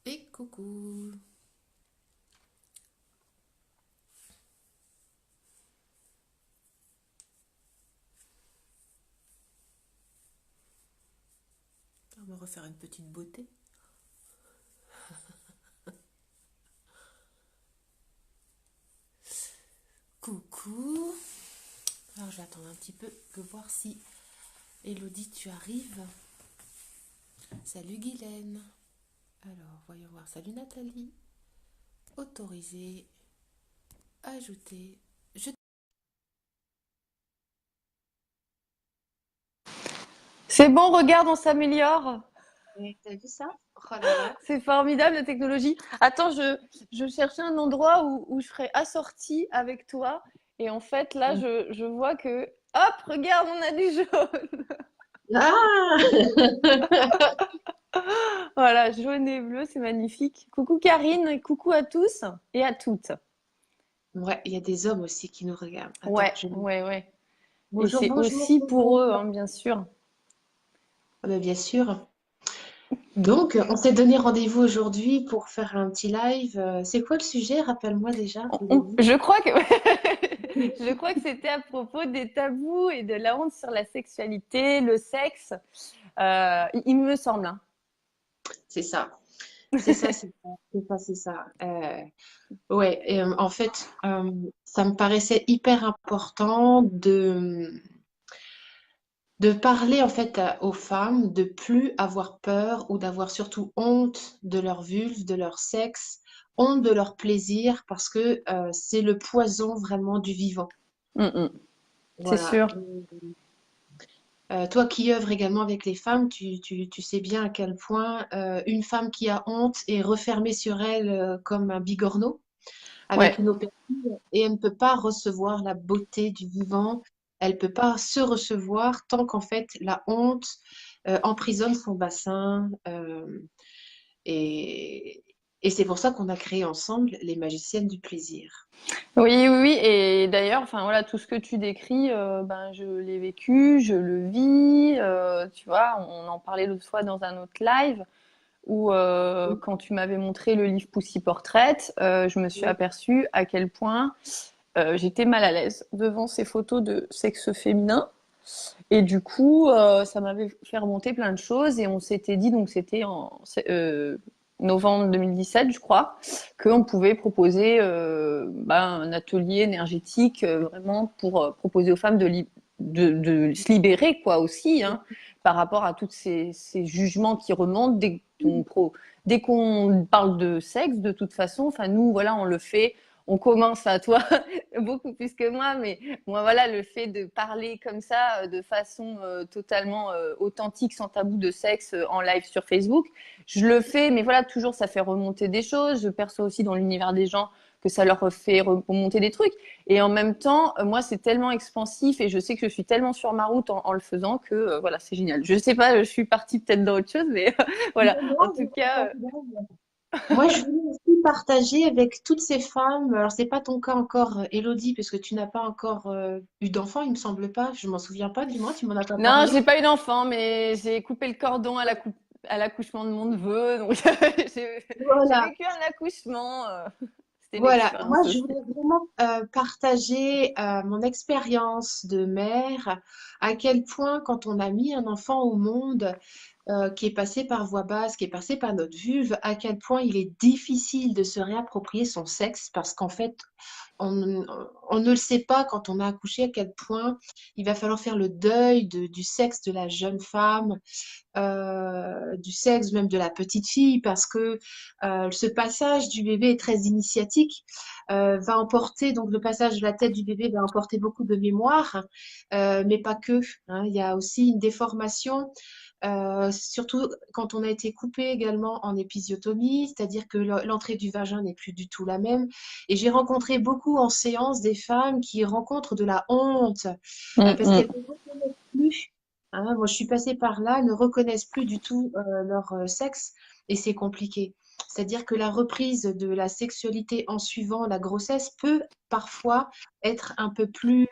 Et coucou. On va refaire une petite beauté. Coucou. Alors je vais attendre un petit peu que voir si Elodie tu arrives. Salut Guylaine. Alors voyons voir. Salut Nathalie. Autorisé. Ajouter. Je... C'est bon, regarde, on s'améliore. Ouais, t'as vu ça? Oh là là. C'est formidable la technologie. Attends, je cherchais un endroit où je serais assortie avec toi. Et en fait, là, je vois que, hop, regarde, on a du jaune. Ah. Voilà, jaune et bleu, c'est magnifique. Coucou Karine, coucou à tous et à toutes. Ouais, il y a des hommes aussi qui nous regardent. Attends, Ouais, je... ouais, ouais. Et Bonjour, c'est bonjour, aussi pour bonjour. eux, hein, bien sûr. Ah bah, bien sûr. Donc, on s'est donné rendez-vous aujourd'hui pour faire un petit live. C'est quoi le sujet? Rappelle-moi déjà, Elodie. Je crois que je crois que c'était à propos des tabous et de la honte sur la sexualité, le sexe. Il me semble, hein. C'est ça. C'est ça, c'est ça, c'est ça, c'est ça. Ouais, et, en fait, ça me paraissait hyper important de parler en fait aux femmes de plus avoir peur ou d'avoir surtout honte de leur vulve, de leur sexe, honte de leur plaisir parce que c'est le poison vraiment du vivant. Mm, mm. C'est Voilà. sûr. Toi qui œuvres également avec les femmes, tu sais bien à quel point une femme qui a honte est refermée sur elle comme un bigorneau avec Ouais. une opération et elle ne peut pas recevoir la beauté du vivant. Elle ne peut pas se recevoir tant qu'en fait la honte emprisonne son bassin. Et, et c'est pour ça qu'on a créé ensemble les magiciennes du plaisir. Oui, oui, oui. Et d'ailleurs, enfin voilà, tout ce que tu décris, ben je l'ai vécu, je le vis. Tu vois, on en parlait l'autre fois dans un autre live où quand tu m'avais montré le livre Pussy Portrait, je me suis aperçue à quel point j'étais mal à l'aise devant ces photos de sexe féminin. Et du coup, ça m'avait fait remonter plein de choses et on s'était dit, donc c'était en novembre 2017, je crois, qu'on pouvait proposer un atelier énergétique vraiment pour proposer aux femmes de se libérer, quoi, aussi, hein, par rapport à tous ces jugements qui remontent dès qu'on parle de sexe, de toute façon. Enfin, nous, voilà, on le fait. On commence à toi beaucoup plus que moi, mais moi, voilà, le fait de parler comme ça, de façon totalement authentique, sans tabou de sexe, en live sur Facebook, je le fais, mais voilà, toujours, ça fait remonter des choses. Je perçois aussi dans l'univers des gens que ça leur fait remonter des trucs. Et en même temps, moi, c'est tellement expansif et je sais que je suis tellement sur ma route en le faisant que, voilà, c'est génial. Je sais pas, je suis partie peut-être dans autre chose, mais voilà. Non, En non, tout mais c'est pas cas, grave. Moi, je voulais aussi partager avec toutes ces femmes. Alors, c'est pas ton cas encore, Élodie, parce que tu n'as pas encore eu d'enfant, il me semble pas. Je m'en souviens pas, du moins, tu m'en as pas non, parlé. j'ai pas eu d'enfant, mais j'ai coupé le cordon à l'accouchement de mon neveu, donc j'ai Voilà. vécu un accouchement. C'était une Voilà, moi expérience je aussi. voulais vraiment partager mon expérience de mère, à quel point quand on a mis un enfant au monde qui est passé par voie basse, qui est passé par notre vulve, à quel point il est difficile de se réapproprier son sexe parce qu'en fait, on, on ne le sait pas quand on a accouché, à quel point il va falloir faire le deuil du sexe de la jeune femme, du sexe même de la petite fille, parce que ce passage du bébé est très initiatique, va emporter, donc le passage de la tête du bébé va emporter beaucoup de mémoire, mais pas que, hein. Il y a aussi une déformation. Surtout quand on a été coupé également en épisiotomie, c'est-à-dire que l'entrée du vagin n'est plus du tout la même. Et j'ai rencontré beaucoup en séance des femmes qui rencontrent de la honte Mm, parce qu'elles mm. ne reconnaissent plus. Hein, moi, je suis passée par là, elles ne reconnaissent plus du tout leur sexe et c'est compliqué. C'est-à-dire que la reprise de la sexualité en suivant la grossesse peut parfois être un peu plus,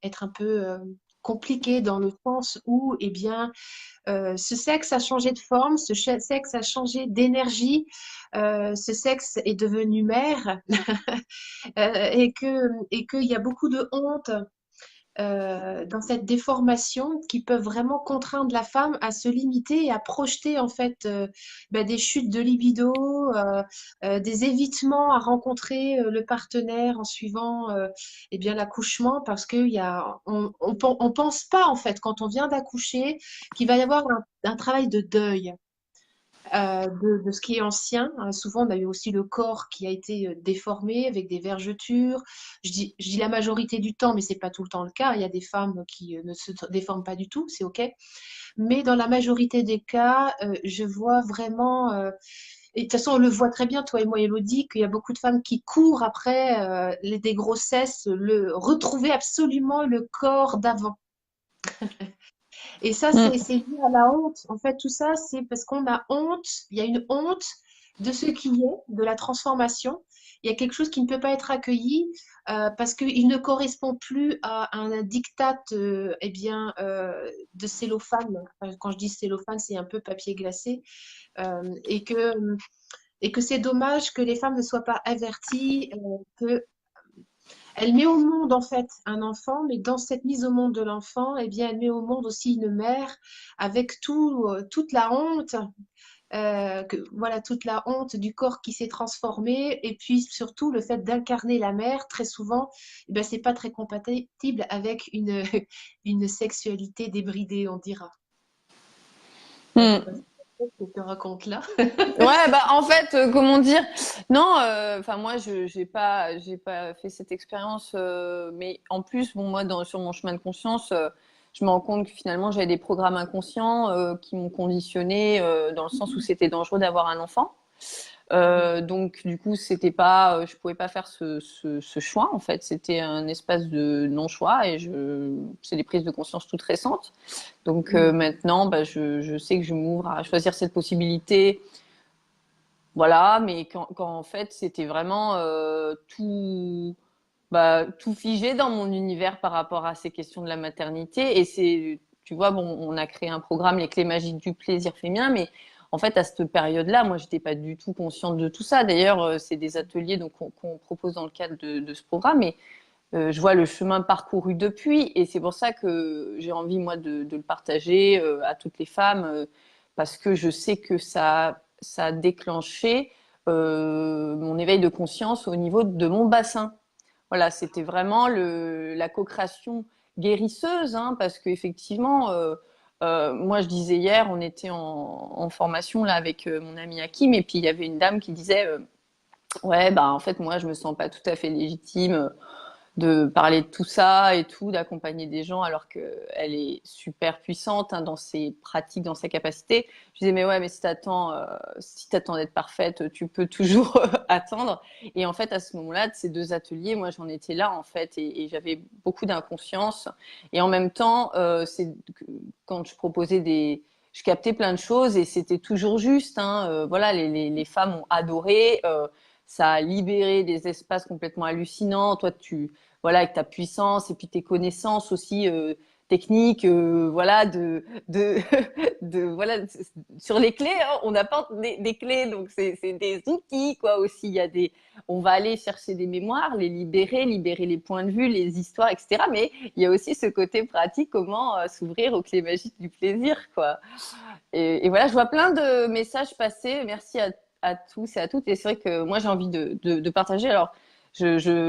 être un peu compliqué dans le sens où, eh bien, ce sexe a changé de forme, sexe a changé d'énergie, ce sexe est devenu mère et qu'il y a beaucoup de honte dans cette déformation qui peuvent vraiment contraindre la femme à se limiter et à projeter en fait des chutes de libido, des évitements à rencontrer le partenaire en suivant eh bien l'accouchement parce on pense pas en fait quand on vient d'accoucher qu'il va y avoir un travail de deuil de ce qui est ancien. Souvent, on a eu aussi le corps qui a été déformé avec des vergetures. Je dis la majorité du temps, mais c'est pas tout le temps le cas. Il y a des femmes qui ne se déforment pas du tout, c'est OK. Mais dans la majorité des cas, je vois vraiment, et de toute façon, on le voit très bien, toi et moi, Elodie, qu'il y a beaucoup de femmes qui courent après des grossesses, retrouver absolument le corps d'avant. Et ça, c'est lié à la honte. En fait, tout ça, c'est parce qu'on a honte. Il y a une honte de ce qui est, de la transformation. Il y a quelque chose qui ne peut pas être accueilli parce qu'il ne correspond plus à un diktat de cellophane. Enfin, quand je dis cellophane, c'est un peu papier glacé. Et que c'est dommage que les femmes ne soient pas averties que elle met au monde en fait un enfant, mais dans cette mise au monde de l'enfant, eh bien, elle met au monde aussi une mère avec toute la honte, voilà, toute la honte du corps qui s'est transformé, et puis surtout le fait d'incarner la mère, très souvent, eh ben, c'est pas très compatible avec une sexualité débridée, on dira. Je sais pas Mm. ce que je te raconte là. Ouais, bah en fait, comment dire? Non, enfin moi, j'ai pas fait cette expérience, mais en plus, bon moi, sur mon chemin de conscience, je me rends compte que finalement, j'avais des programmes inconscients qui m'ont conditionné dans le sens où c'était dangereux d'avoir un enfant. Donc du coup, c'était pas, je pouvais pas faire ce choix en fait. C'était un espace de non-choix et c'est des prises de conscience toutes récentes. Donc maintenant, bah, je sais que je m'ouvre à choisir cette possibilité. Voilà, mais quand en fait c'était vraiment tout figé dans mon univers par rapport à ces questions de la maternité. Et c'est, tu vois, bon, on a créé un programme, les clés magiques du plaisir féminin, mais en fait à cette période-là, moi j'étais pas du tout consciente de tout ça. D'ailleurs, c'est des ateliers donc qu'on propose dans le cadre de ce programme, et je vois le chemin parcouru depuis, et c'est pour ça que j'ai envie moi de le partager à toutes les femmes, parce que je sais que ça a déclenché mon éveil de conscience au niveau de mon bassin. Voilà, c'était vraiment la co-création guérisseuse, hein, parce qu'effectivement, moi je disais hier, on était en formation là avec mon ami Hakim, et puis il y avait une dame qui disait, ouais, bah en fait moi je me sens pas tout à fait légitime de parler de tout ça et tout, d'accompagner des gens alors qu'elle est super puissante, hein, dans ses pratiques, dans sa capacité. Je disais, mais ouais, mais si t'attends d'être parfaite, tu peux toujours attendre. Et en fait, à ce moment-là, de ces deux ateliers, moi, j'en étais là, en fait, et j'avais beaucoup d'inconscience. Et en même temps, quand je proposais je captais plein de choses et c'était toujours juste, hein. Voilà, les femmes ont adoré. Ça a libéré des espaces complètement hallucinants. Toi, voilà, avec ta puissance et puis tes connaissances aussi techniques, voilà, voilà, sur les clés, hein, on apporte des clés, donc c'est des outils quoi aussi. On va aller chercher des mémoires, les libérer les points de vue, les histoires, etc. Mais il y a aussi ce côté pratique, comment s'ouvrir aux clés magiques du plaisir, quoi. Et voilà, je vois plein de messages passer. Merci à tous et à toutes. Et c'est vrai que moi, j'ai envie de partager. Alors,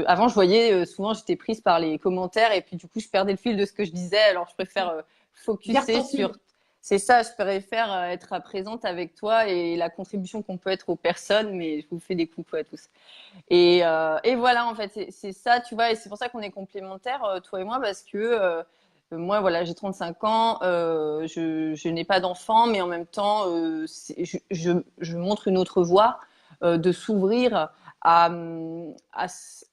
avant, je voyais souvent, j'étais prise par les commentaires et puis du coup, je perdais le fil de ce que je disais. Alors, je préfère Garde focuser ton sur. fil. C'est ça, je préfère être présente avec toi et la contribution qu'on peut être aux personnes. Mais je vous fais des coucou à tous. Et voilà, en fait, c'est ça, tu vois. Et c'est pour ça qu'on est complémentaires, toi et moi, parce que moi, voilà, j'ai 35 ans, je n'ai pas d'enfant, mais en même temps, je montre une autre voie de s'ouvrir à,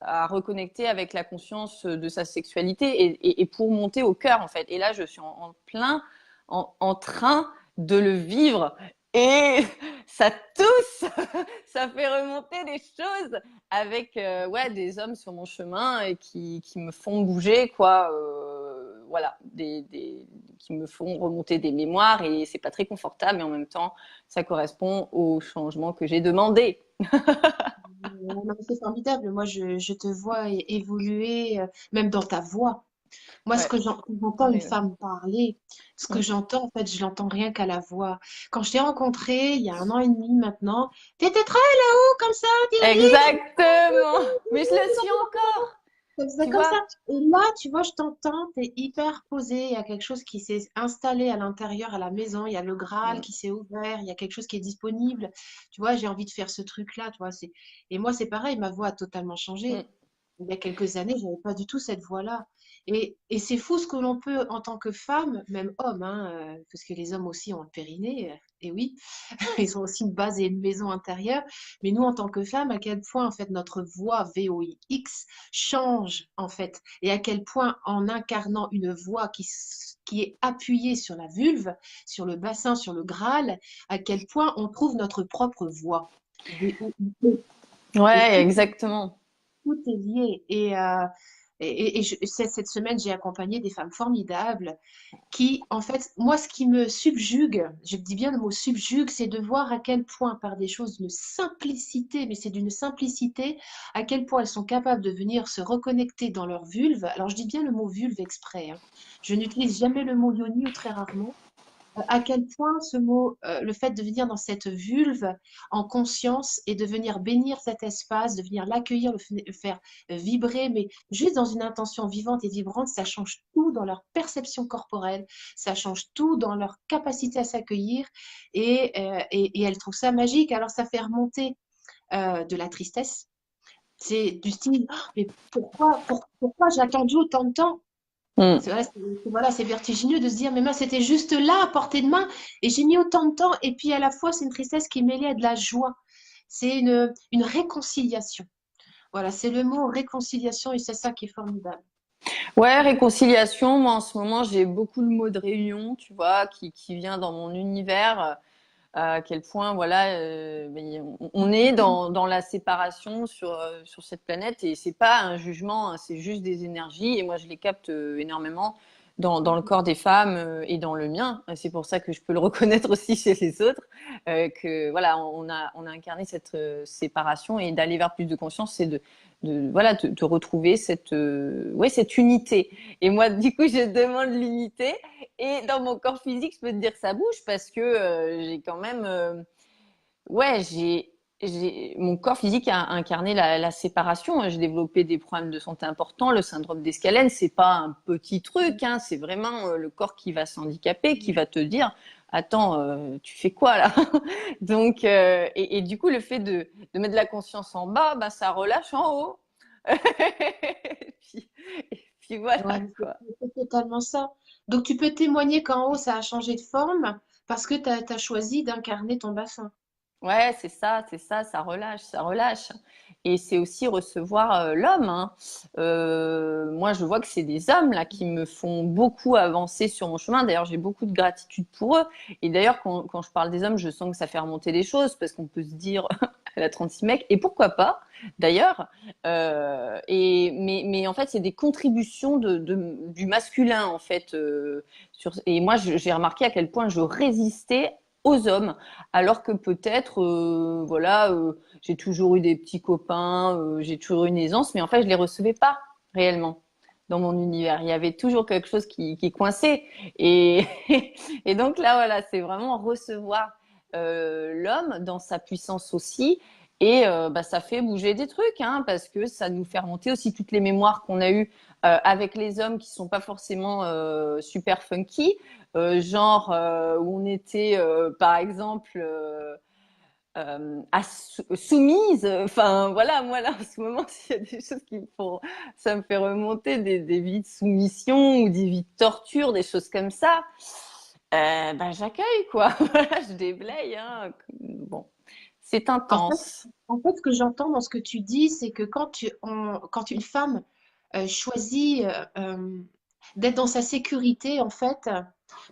à reconnecter avec la conscience de sa sexualité et pour monter au cœur, en fait. Et là, je suis en plein en train de le vivre. Et ça tousse, ça fait remonter des choses avec ouais, des hommes sur mon chemin et qui me font bouger, quoi. voilà, qui me font remonter des mémoires et c'est pas très confortable, mais en même temps, ça correspond au changement que j'ai demandé. Non, mais c'est formidable. Moi, je te vois évoluer, même dans ta voix. Moi, Ouais, quand j'entends une pareil, ouais. femme parler, ce que Mm. j'entends, en fait, je l'entends rien qu'à la voix. Quand je t'ai rencontré il y a 1 an et demi maintenant, t'étais très là-haut, comme ça, Exactement. Mais je le suis encore, ça faisait tu comme vois. ça. Et là, tu vois, je t'entends, t'es hyper posé. Il y a quelque chose qui s'est installé à l'intérieur, à la maison. Il y a le Graal Mm, qui s'est ouvert. Il y a quelque chose qui est disponible. Tu vois, j'ai envie de faire ce truc-là, tu vois. Et moi, c'est pareil, ma voix a totalement changé. mm. Il y a quelques années, j'avais pas du tout cette voix-là. Et c'est fou ce que l'on peut, en tant que femme, même homme, hein, parce que les hommes aussi ont un périnée, et oui, ils ont aussi une base et une maison intérieure. Mais nous, en tant que femmes, à quel point, en fait, notre voix VOIX change, en fait. Et à quel point, en incarnant une voix qui est appuyée sur la vulve, sur le bassin, sur le Graal, à quel point on trouve notre propre voix. VOIX. Et Ouais, tout exactement. tout est lié. Cette semaine, j'ai accompagné des femmes formidables qui, en fait, moi, ce qui me subjugue, je dis bien le mot subjugue, c'est de voir à quel point, par des choses d'une simplicité, mais c'est d'une simplicité, à quel point elles sont capables de venir se reconnecter dans leur vulve. Alors, je dis bien le mot vulve exprès, hein. Je n'utilise jamais le mot yoni ou très rarement à quel point ce mot, le fait de venir dans cette vulve en conscience et de venir bénir cet espace, de venir l'accueillir, le faire vibrer, mais juste dans une intention vivante et vibrante, ça change tout dans leur perception corporelle, ça change tout dans leur capacité à s'accueillir et elles trouvent ça magique. Alors ça fait remonter de la tristesse. C'est du style, oh, mais pourquoi j'ai attendu autant de temps? Mm. C'est vrai, voilà, c'est vertigineux de se dire, mais moi, c'était juste là, à portée de main, et j'ai mis autant de temps, et puis à la fois, c'est une tristesse qui est mêlée à de la joie. C'est une réconciliation. Voilà, c'est le mot réconciliation, et c'est ça qui est formidable. Ouais, réconciliation. Moi, en ce moment, j'ai beaucoup de mots de réunion, tu vois, qui vient dans mon univers. À quel point, voilà, mais on est dans la séparation sur cette planète et c'est pas un jugement, hein, c'est juste des énergies. Et moi, je les capte énormément dans le corps des femmes et dans le mien. C'est pour ça que je peux le reconnaître aussi chez les autres, que voilà, on a incarné cette séparation et d'aller vers plus de conscience, c'est voilà, de retrouver ouais, cette unité. Et moi, du coup, je demande l'unité. Et dans mon corps physique, je peux te dire que ça bouge parce que j'ai quand même, ouais, mon corps physique a incarné la séparation. J'ai développé des problèmes de santé importants. Le syndrome d'Escalène, c'est pas un petit truc, hein, c'est vraiment le corps qui va s'handicaper, qui va te dire, attends, tu fais quoi là? Donc, et du coup, le fait de mettre de la conscience en bas, bah, ça relâche en haut. et puis, et puis Ouais, voilà mais quoi. c'est totalement ça. Donc, tu peux témoigner qu'en haut, ça a changé de forme parce que tu as choisi d'incarner ton bassin. Ouais, c'est ça, ça relâche, ça relâche. Et c'est aussi recevoir l'homme, hein. Moi, je vois que c'est des hommes là qui me font beaucoup avancer sur mon chemin. D'ailleurs, j'ai beaucoup de gratitude pour eux. Et d'ailleurs, quand je parle des hommes, je sens que ça fait remonter les choses parce qu'on peut se dire, elle a 36 mecs, et pourquoi pas, d'ailleurs. Mais en fait, c'est des contributions du masculin, en fait. Et moi, j'ai remarqué à quel point je résistais aux hommes alors que peut-être, voilà, j'ai toujours eu des petits copains, j'ai toujours eu une aisance, mais en fait, je les recevais pas réellement dans mon univers. Il y avait toujours quelque chose qui coinçait. Et, et donc là, voilà, c'est vraiment recevoir l'homme dans sa puissance aussi. Et bah, ça fait bouger des trucs, hein, parce que ça nous fait remonter aussi toutes les mémoires qu'on a eues avec les hommes qui sont pas forcément super funky, genre où on était, par exemple, soumise. Enfin, voilà, moi là, en ce moment, s'il y a des choses qui me font, ça me fait remonter des vies de soumission ou des vies de torture, des choses comme ça. Ben, j'accueille, quoi. Voilà, je déblaye, hein. Bon, c'est En fait, intense. ce que j'entends dans ce que tu dis, c'est que quand une femme choisit d'être dans sa sécurité, en fait,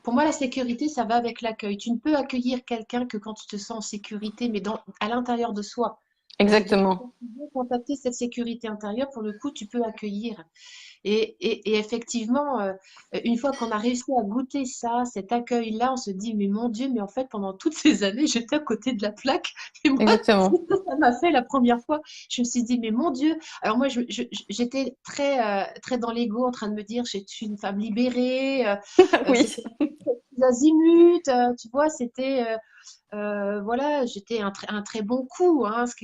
pour moi, la sécurité, ça va avec l'accueil. Tu ne peux accueillir quelqu'un que quand tu te sens en sécurité, mais à l'intérieur de soi. C'est-à-dire que Exactement. quand tu veux contacter cette sécurité intérieure, pour le coup, tu peux accueillir. Et effectivement, une fois qu'on a réussi à goûter ça, cet accueil-là, on se dit, mais mon Dieu, mais en fait, pendant toutes ces années, j'étais à côté de la plaque. Et moi, Exactement. ça m'a fait la première fois. Je me suis dit, mais mon Dieu. Alors moi, j'étais très dans l'ego, en train de me dire, je suis une femme libérée. Oui. C'était tous azimuts, tu vois, c'était voilà, j'étais un très bon coup, hein, ce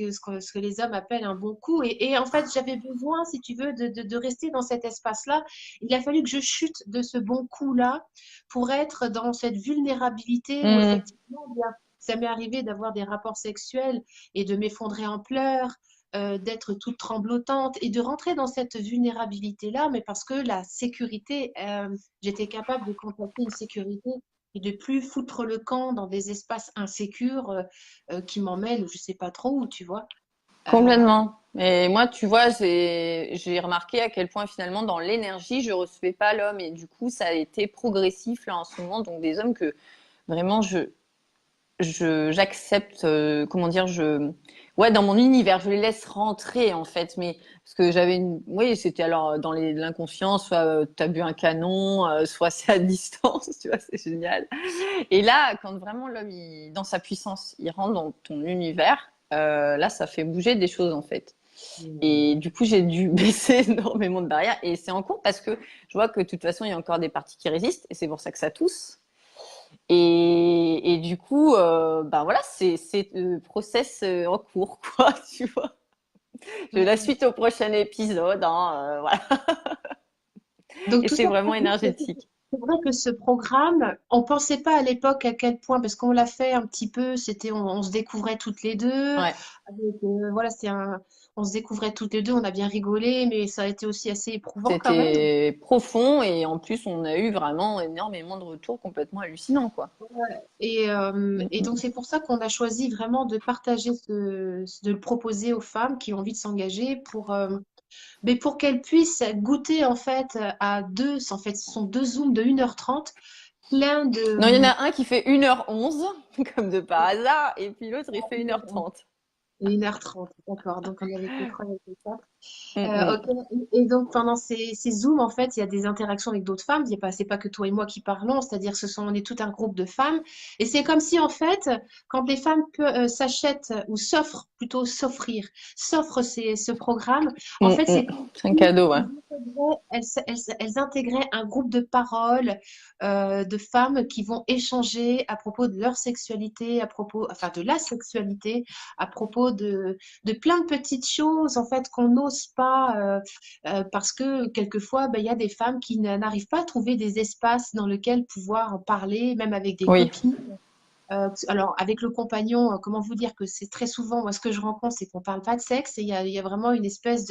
que les hommes appellent un bon coup. Et en fait, j'avais besoin, si tu veux, de rester dans cet espace-là. Il a fallu que je chute de ce bon coup-là pour être dans cette vulnérabilité où Mm. effectivement, bien, ça m'est arrivé d'avoir des rapports sexuels et de m'effondrer en pleurs. D'être toute tremblotante et de rentrer dans cette vulnérabilité-là, mais parce que la sécurité, j'étais capable de contacter une sécurité et de plus foutre le camp dans des espaces insécures qui m'emmènent je sais pas trop où, tu vois. Euh, Complètement. Et moi, tu vois, j'ai remarqué à quel point finalement dans l'énergie, je recevais pas l'homme et du coup, ça a été progressif là en ce moment. Donc des hommes que vraiment j'accepte, comment dire, ouais, dans mon univers, je les laisse rentrer en fait. Mais parce que oui, c'était alors dans l'inconscient, soit t'as bu un canon, soit c'est à distance, tu vois, c'est génial. Et là, quand vraiment l'homme, dans sa puissance, il rentre dans ton univers, là, ça fait bouger des choses en fait. Et du coup, j'ai dû baisser énormément de barrières. Et c'est en cours parce que je vois que de toute façon, il y a encore des parties qui résistent. Et c'est pour ça que ça tousse. Et du coup, ben voilà, c'est le process en cours, quoi, tu vois. Je la suite au prochain épisode, hein, voilà. donc Et tout c'est ça vraiment pour dire que énergétique. c'est vrai que ce programme, on pensait pas à l'époque à quel point, parce qu'on l'a fait un petit peu, on se découvrait toutes les deux, Ouais. voilà, on se découvrait toutes les deux, on a bien rigolé, mais ça a été aussi assez éprouvant quand même. C'était profond et en plus, on a eu vraiment énormément de retours complètement hallucinants, quoi. Et donc Mm, c'est pour ça qu'on a choisi vraiment de partager de le proposer aux femmes qui ont envie de s'engager mais pour qu'elles puissent goûter en fait à deux, en fait ce sont deux zooms de 1h30, plein Non, il y en de a un qui fait 1h11, comme de par hasard, et puis l'autre, il fait 1h30. et 1h30, d'accord. Donc on avait fait 3 avec les quatre. Mm, Ok. Et donc pendant ces Zooms, en fait, il y a des interactions avec d'autres femmes. C'est pas que toi et moi qui parlons, c'est-à-dire on est tout un groupe de femmes. Et c'est comme si en fait, quand les femmes s'achètent ou s'offrent, plutôt s'offrir, s'offrent ce programme, en mm, fait, mm. c'est comme C'est un si cadeau, ouais. elles intégraient un groupe de paroles de femmes qui vont échanger à propos de leur sexualité, à propos, enfin de la sexualité, à propos de plein de petites choses en fait qu'on n'ose pas parce que quelquefois ben, il y a des femmes qui n'arrivent pas à trouver des espaces dans lesquels pouvoir en parler, même avec des Oui. copines. Alors, avec le compagnon, comment vous dire que c'est très souvent, moi, ce que je rencontre, c'est qu'on parle pas de sexe et il y a vraiment une espèce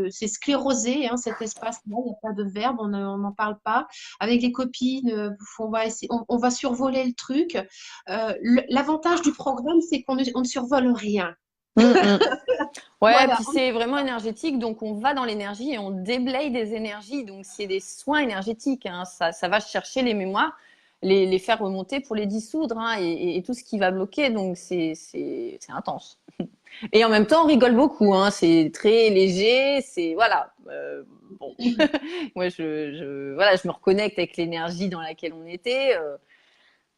c'est sclérosé, hein, cet espace-là, il n'y a pas de verbe, on n'en parle pas. Avec les copines, on va survoler le truc. L'avantage du programme, c'est on ne survole rien. Mm, mm. Ouais, Voilà. puis c'est vraiment énergétique, donc on va dans l'énergie et on déblaye des énergies, donc c'est des soins énergétiques, hein. Ça va chercher les mémoires, les faire remonter pour les dissoudre, hein, et tout ce qui va bloquer, donc c'est intense. Et en même temps, on rigole beaucoup, hein, c'est très léger, c'est voilà. Bon, moi voilà, je me reconnecte avec l'énergie dans laquelle on était,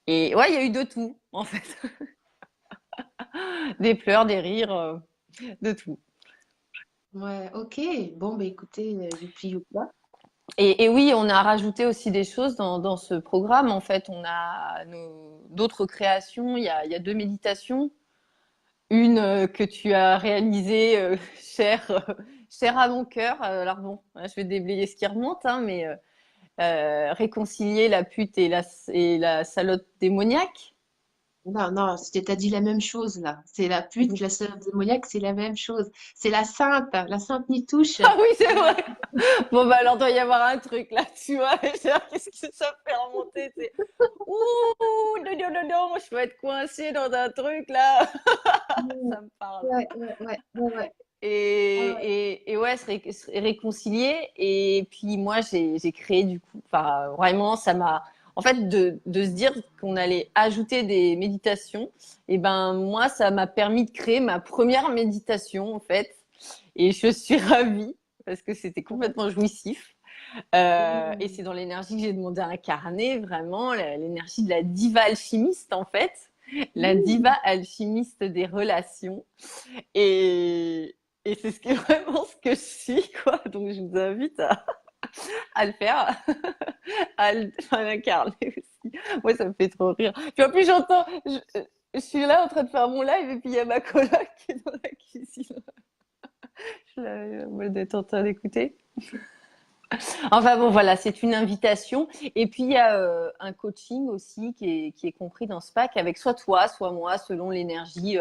et ouais, il y a eu de tout en fait, des pleurs, des rires, de tout. Ouais, ok. Bon, bah écoutez, youpi youpa. Et oui, on a rajouté aussi des choses dans ce programme. En fait, on a d'autres créations. Il y a deux méditations. Une que tu as réalisée, chère, chère à mon cœur. Alors bon, je vais déblayer ce qui remonte, hein, mais réconcilier la pute et la salope démoniaque. Non, non, t'as dit la même chose là. C'est la pute, la sœur démoniaque, c'est la même chose. C'est la sainte Nitouche. Ah oui, c'est vrai. Bon, bah alors, doit y avoir un truc là, tu vois. Qu'est-ce que ça fait remonter? C'est ouh, non, non, non, non, je peux être coincée dans un truc là. Ouais, Ça me parle. ouais, ouais, ouais, ouais, ouais. Ah ouais. Et ouais, se réconcilier. Et puis moi, j'ai créé du coup, enfin, vraiment, ça m'a. en fait, de se dire qu'on allait ajouter des méditations, et ben moi, ça m'a permis de créer ma première méditation, en fait. Et je suis ravie parce que c'était complètement jouissif. Et c'est dans l'énergie que j'ai demandé à incarner, vraiment, l'énergie de la diva alchimiste, en fait. La diva alchimiste des relations. Et, et c'est vraiment ce que je suis, quoi. Donc, je vous invite à le faire, à l'incarner aussi. Moi, ça me fait trop rire. Puis en plus, je suis là en train de faire mon live et puis il y a ma coloc qui est dans la cuisine. Je suis là, d'être en train d'écouter. Enfin bon, voilà, c'est une invitation. Et puis, il y a un coaching aussi qui est compris dans ce pack avec soit toi, soit moi, selon l'énergie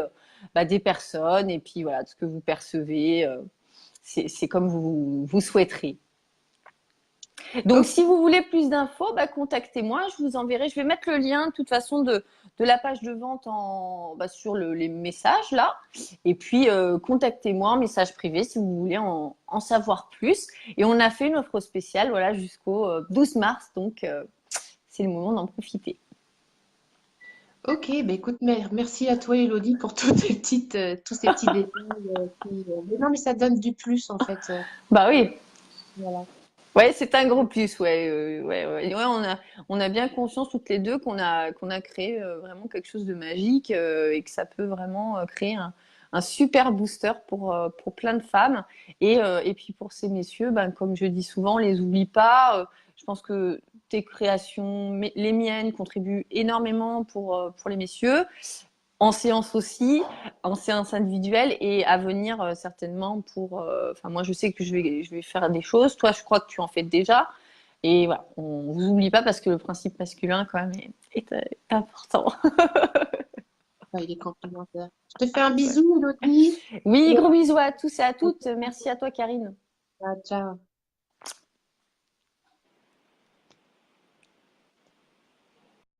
des personnes. Et puis, voilà, ce que vous percevez, c'est comme vous souhaiterez. Donc, si vous voulez plus d'infos, contactez-moi. Je vous enverrai. Je vais mettre le lien, de toute façon, de la page de vente sur les messages là. Et puis, contactez-moi en message privé si vous voulez en savoir plus. Et on a fait une offre spéciale, voilà, jusqu'au 12 mars. Donc, c'est le moment d'en profiter. Ok, écoute, merci à toi, Elodie, pour tous ces petits détails. Mais non, mais ça donne du plus, en fait. Bah oui. Voilà. Ouais, c'est un gros plus, ouais, ouais, on a bien conscience toutes les deux qu'on a créé vraiment quelque chose de magique et que ça peut vraiment créer un super booster pour plein de femmes et puis pour ces messieurs, comme je dis souvent, on les oublie pas. Je pense que tes créations, les miennes, contribuent énormément pour les messieurs en séance aussi, en séance individuelle et à venir certainement pour. Enfin, moi, je sais que je vais faire des choses. Toi, je crois que tu en fais déjà. Et voilà, on vous oublie pas parce que le principe masculin, quand même, est important. Il est complémentaire. Je te fais un bisou, Elodie. Oui, gros bisous à tous et à toutes. Merci à toi, Karine. Ciao, ciao.